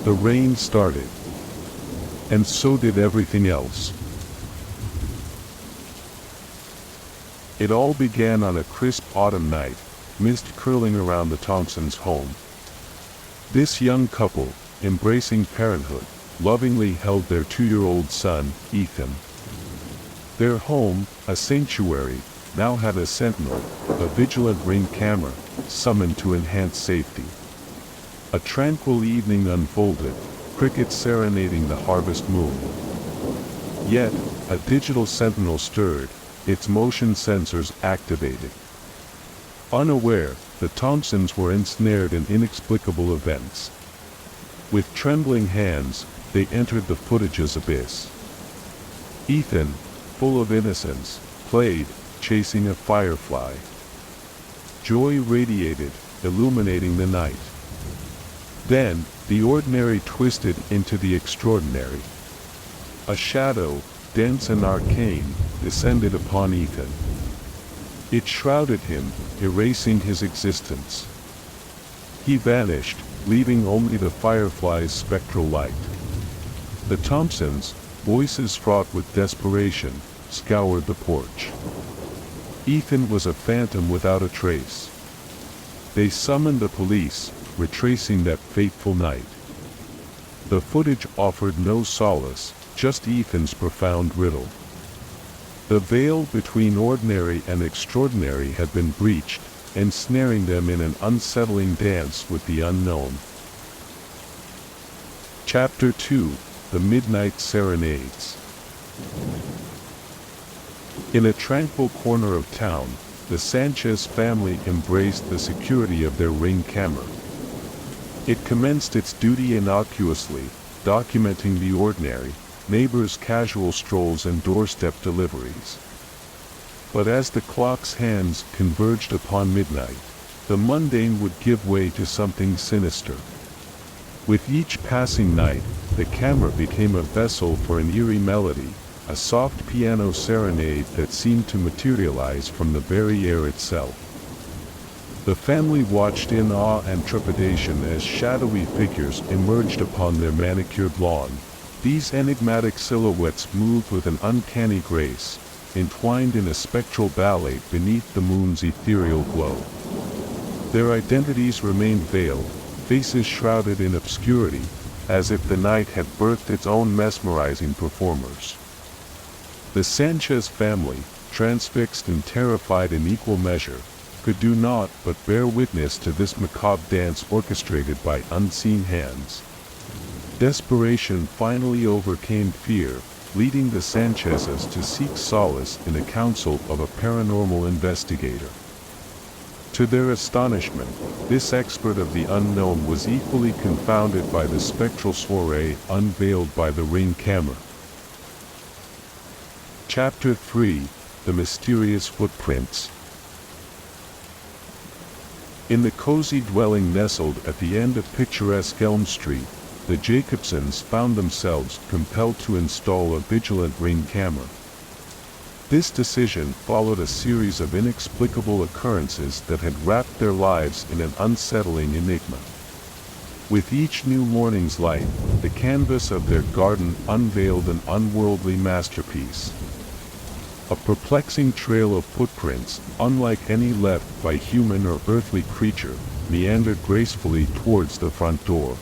The rain started. And so did everything else. It all began on a crisp autumn night, mist curling around the Thompsons' home. This young couple, embracing parenthood, lovingly held their 2-year-old son, Ethan. Their home, a sanctuary, now had a sentinel, a vigilant Ring camera, summoned to enhance safety. A tranquil evening unfolded, crickets serenading the harvest moon. Yet, a digital sentinel stirred, its motion sensors activated. Unaware, the Thompsons were ensnared in inexplicable events. With trembling hands, they entered the footage's abyss. Ethan, full of innocence, played, chasing a firefly. Joy radiated, illuminating the night. Then, the ordinary twisted into the extraordinary. A shadow, dense and arcane, descended upon Ethan. It shrouded him, erasing his existence. He vanished, leaving only the firefly's spectral light. The Thompsons, voices fraught with desperation, scoured the porch. Ethan was a phantom without a trace. They summoned the police, retracing that fateful night. The footage offered no solace, just Ethan's profound riddle. The veil between ordinary and extraordinary had been breached, ensnaring them in an unsettling dance with the unknown. Chapter 2: The Midnight Serenades. In a tranquil corner of town, the Sanchez family embraced the security of their Ring camera. It commenced its duty innocuously, documenting the ordinary, neighbors' casual strolls and doorstep deliveries. But as the clock's hands converged upon midnight, the mundane would give way to something sinister. With each passing night, the camera became a vessel for an eerie melody, a soft piano serenade that seemed to materialize from the very air itself. The family watched in awe and trepidation as shadowy figures emerged upon their manicured lawn. These enigmatic silhouettes moved with an uncanny grace, entwined in a spectral ballet beneath the moon's ethereal glow. Their identities remained veiled, faces shrouded in obscurity, as if the night had birthed its own mesmerizing performers. The Sanchez family, transfixed and terrified in equal measure, could do naught but bear witness to this macabre dance orchestrated by unseen hands. Desperation finally overcame fear, leading the Sanchezes to seek solace in the counsel of a paranormal investigator. To their astonishment, this expert of the unknown was equally confounded by the spectral soiree unveiled by the Ring camera. Chapter 3: The Mysterious Footprints. In the cozy dwelling nestled at the end of picturesque Elm Street, the Jacobsons found themselves compelled to install a vigilant Ring camera. This decision followed a series of inexplicable occurrences that had wrapped their lives in an unsettling enigma. With each new morning's light, the canvas of their garden unveiled an unworldly masterpiece. A perplexing trail of footprints, unlike any left by human or earthly creature, meandered gracefully towards the front door.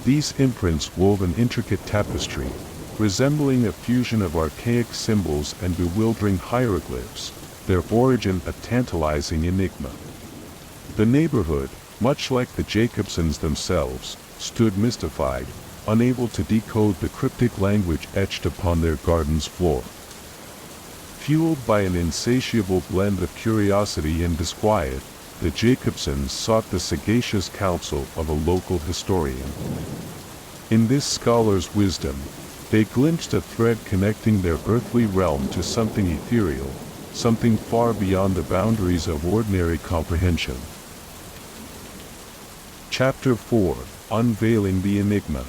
These imprints wove an intricate tapestry, resembling a fusion of archaic symbols and bewildering hieroglyphs, their origin a tantalizing enigma. The neighborhood, much like the Jacobsons themselves, stood mystified, unable to decode the cryptic language etched upon their garden's floor. Fueled by an insatiable blend of curiosity and disquiet, the Jacobsons sought the sagacious counsel of a local historian. In this scholar's wisdom, they glimpsed a thread connecting their earthly realm to something ethereal, something far beyond the boundaries of ordinary comprehension. Chapter 4: Unveiling the Enigma.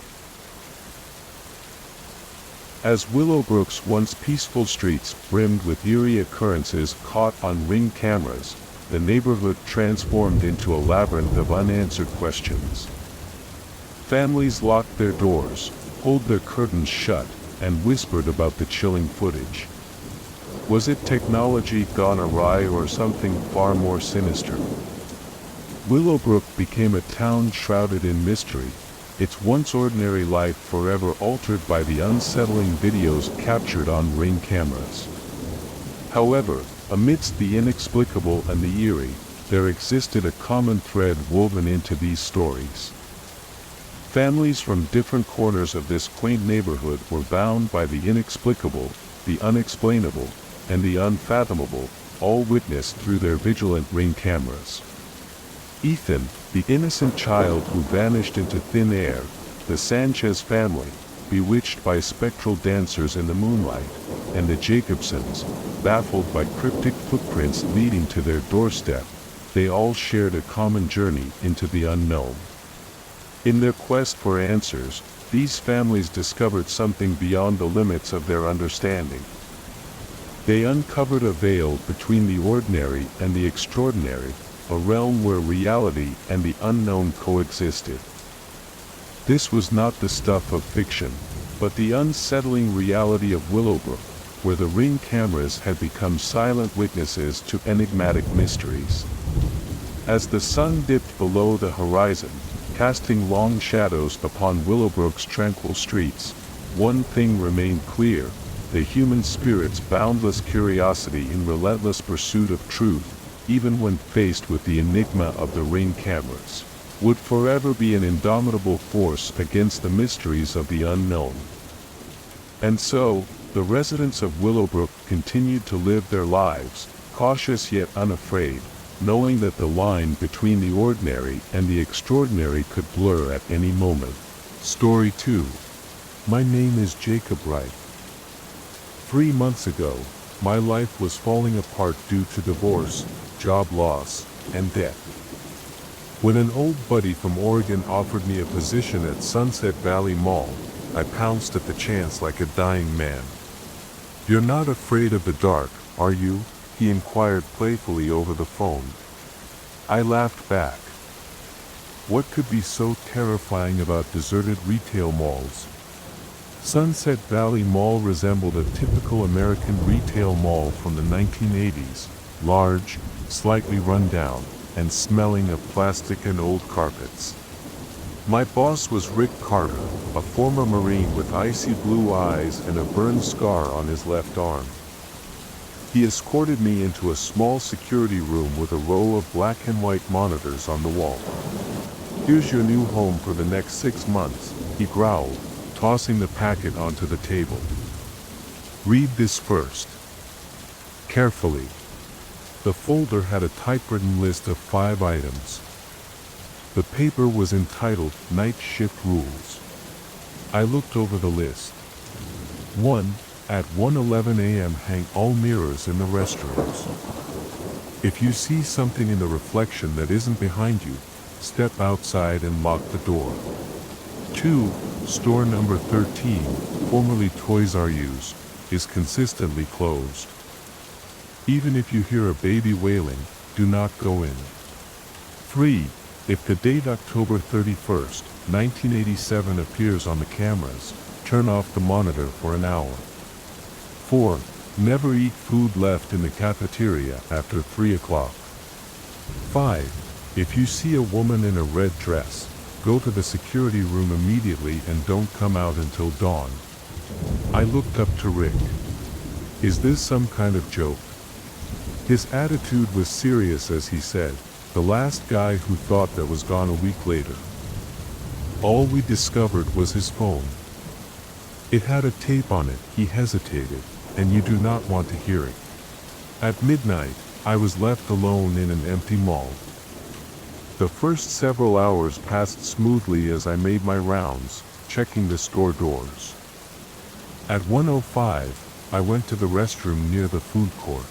As Willowbrook's once peaceful streets brimmed with eerie occurrences caught on Ring cameras, the neighborhood transformed into a labyrinth of unanswered questions. Families locked their doors, pulled their curtains shut, and whispered about the chilling footage. Was it technology gone awry or something far more sinister? Willowbrook became a town shrouded in mystery, its once ordinary life forever altered by the unsettling videos captured on Ring cameras. However, amidst the inexplicable and the eerie, there existed a common thread woven into these stories. Families from different corners of this quaint neighborhood were bound by the inexplicable, the unexplainable, and the unfathomable, all witnessed through their vigilant Ring cameras. Ethan, the innocent child who vanished into thin air, the Sanchez family, bewitched by spectral dancers in the moonlight, and the Jacobsons, baffled by cryptic footprints leading to their doorstep, they all shared a common journey into the unknown. In their quest for answers, these families discovered something beyond the limits of their understanding. They uncovered a veil between the ordinary and the extraordinary, a realm where reality and the unknown coexisted. This was not the stuff of fiction, but the unsettling reality of Willowbrook, where the Ring cameras had become silent witnesses to enigmatic mysteries. As the sun dipped below the horizon, casting long shadows upon Willowbrook's tranquil streets, one thing remained clear: the human spirit's boundless curiosity in relentless pursuit of truth, even when faced with the enigma of the Ring cameras, would forever be an indomitable force against the mysteries of the unknown. And so, the residents of Willowbrook continued to live their lives, cautious yet unafraid, knowing that the line between the ordinary and the extraordinary could blur at any moment. Story 2. My name is Jacob Wright. 3 months ago, my life was falling apart due to divorce, job loss, and debt. When an old buddy from Oregon offered me a position at Sunset Valley Mall, I pounced at the chance like a dying man. "You're not afraid of the dark, are you?" he inquired playfully over the phone. I laughed back. What could be so terrifying about deserted retail malls? Sunset Valley Mall resembled a typical American retail mall from the 1980s, large, slightly run down, and smelling of plastic and old carpets. My boss was Rick Carter, a former Marine with icy blue eyes and a burn scar on his left arm. He escorted me into a small security room with a row of black and white monitors on the wall. "Here's your new home for the next 6 months," he growled, tossing the packet onto the table. "Read this first." Carefully. The folder had a typewritten list of 5 items. The paper was entitled Night Shift Rules. I looked over the list. 1. At 1:11 a.m. hang all mirrors in the restrooms. If you see something in the reflection that isn't behind you, step outside and lock the door. 2. Store number 13, formerly Toys R Us, is consistently closed. Even if you hear a baby wailing, do not go in. 3. If the date October 31st, 1987 appears on the cameras, turn off the monitor for an hour. 4. Never eat food left in the cafeteria after 3 o'clock. 5. If you see a woman in a red dress, go to the security room immediately and don't come out until dawn. I looked up to Rick. Is this some kind of joke? His attitude was serious as he said, "The last guy who thought that was gone a week later." All we discovered was his phone. It had a tape on it. He hesitated, and you do not want to hear it. At midnight, I was left alone in an empty mall. The first several hours passed smoothly as I made my rounds, checking the store doors. At 1:05, I went to the restroom near the food court.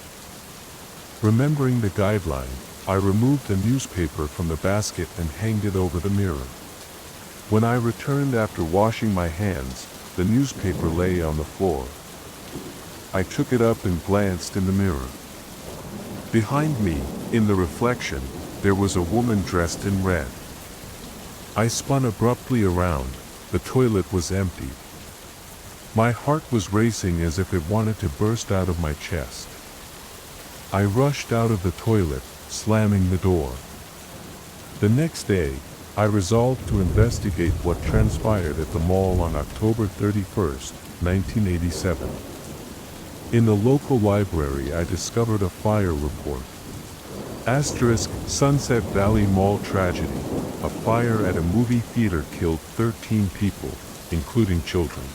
Remembering the guideline, I removed a newspaper from the basket and hanged it over the mirror. When I returned after washing my hands, the newspaper lay on the floor. I took it up and glanced in the mirror. Behind me, in the reflection, there was a woman dressed in red. I spun abruptly around. The toilet was empty. My heart was racing as if it wanted to burst out of my chest. I rushed out of the toilet, slamming the door. The next day, I resolved to investigate what transpired at the mall on October 31st, 1987. In the local library, I discovered a fire report. Asterisk, Sunset Valley Mall tragedy. A fire at a movie theater killed 13 people, including children.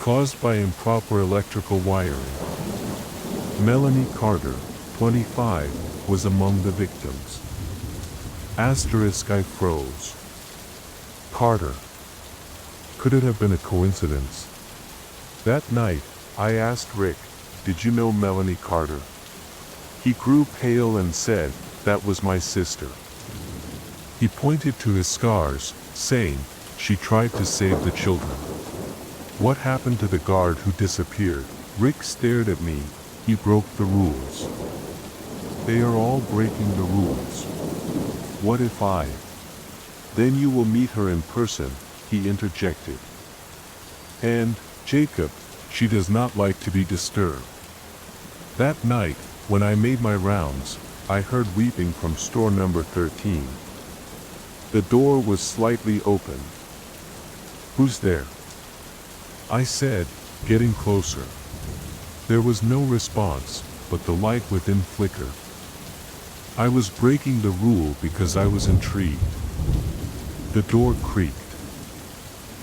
Caused by improper electrical wiring. Melanie Carter, 25, was among the victims. Asterisk, I froze. Carter. Could it have been a coincidence? That night, I asked Rick, "Did you know Melanie Carter?" He grew pale and said, "That was my sister." He pointed to his scars, saying, "She tried to save the children." What happened to the guard who disappeared? Rick stared at me. He broke the rules. They are all breaking the rules. What if I? Then you will meet her in person, he interjected. And, Jacob, she does not like to be disturbed. That night, when I made my rounds, I heard weeping from store number 13. The door was slightly open. "Who's there?" I said, getting closer. There was no response, but the light within flickered. I was breaking the rule because I was intrigued. The door creaked.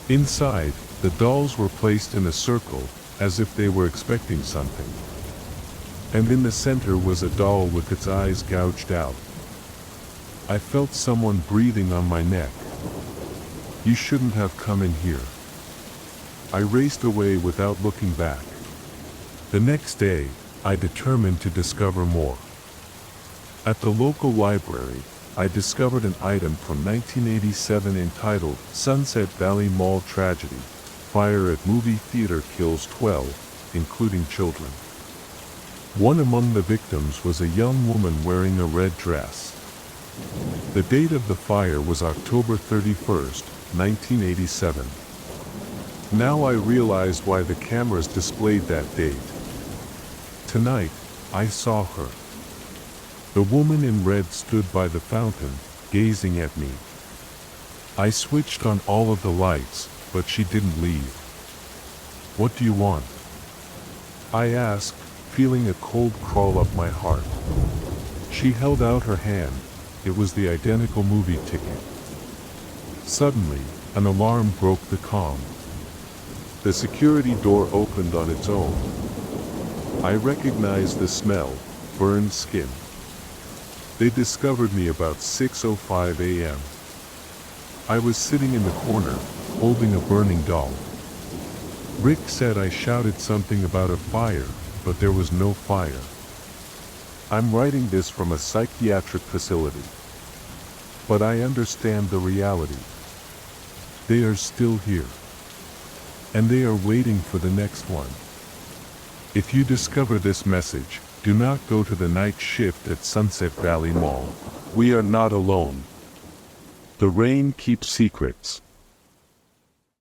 Inside, the dolls were placed in a circle, as if they were expecting something. And in the center was a doll with its eyes gouged out. I felt someone breathing on my neck. "You shouldn't have come in here." I raced away without looking back. The next day, I determined to discover more. At the local library, I discovered an item from 1987 entitled Sunset Valley Mall Tragedy. Fire at movie theater kills 12, including children. One among the victims was a young woman wearing a red dress. The date of the fire was October 31st, 1987. Now I realized why the cameras displayed that date. Tonight, I saw her. The woman in red stood by the fountain, gazing at me. I switched on all of the lights, but she didn't leave. "What do you want?" I asked, feeling a cold crawl up my heart. She held out her hand. It was the identical movie ticket. Suddenly, an alarm broke the calm. The security door opened on its own. I recognized the smell, burned skin. They discovered me about 6:05 a.m. I was sitting in the corner, holding a burning doll. Rick said I shouted something about a fire, but there was no fire. I'm writing this from a psychiatric facility. But I understand the reality. They are still here. And they are waiting for the next one. If you discover this message, do not go to the night shift at Sunset Valley Mall. We are not alone. The rain keeps secrets.